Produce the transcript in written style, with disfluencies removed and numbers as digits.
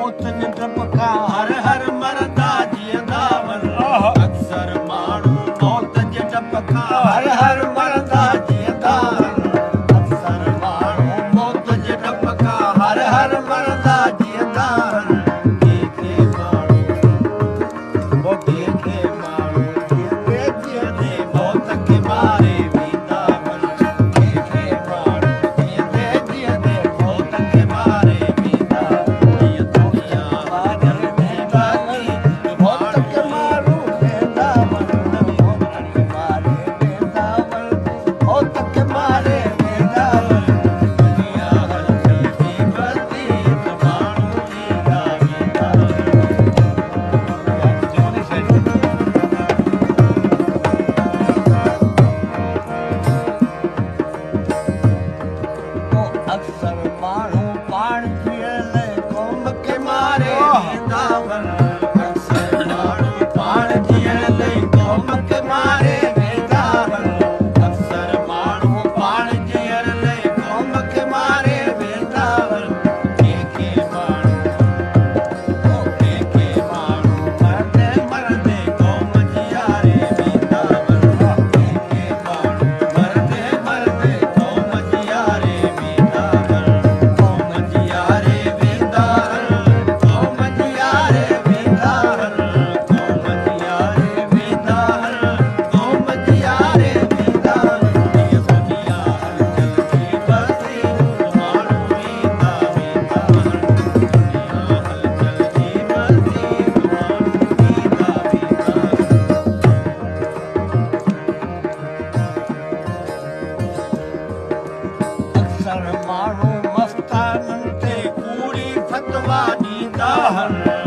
हर हर मरदा जीअंदा वन अक्सर माण्हू मौत जे डप खां हर हर मरदा जीअंदा वन अक्सर माण्हू मौत जे डप खां हर हर मरदा जीअंदा वन कंहिंखे माण्हू जीअंदे मौत खे मारे वेंदा वन कंहिंखे माण्हू जीअंदे मौत खे मारे वेंदा अक्सर माण्हू पाण जीअण क़ौम खे मारे वेंदा वन अक्सर माण्हू पाण जीअण क़ौम खे मारे वेंदा वन अक्सर माण्हू पाण जीअण क़ौम खे मारे वेंदा वन कंहिंखे माण्हू मरदे मरदे क़ौम जीआरे वेंदा वन कंहिंखे माण्हू मरदे मरदे क़ौम जीआरे वेंदा अक्सर माण्हू मस्ताननि ते कूड़ी फतवा ॾींदा हन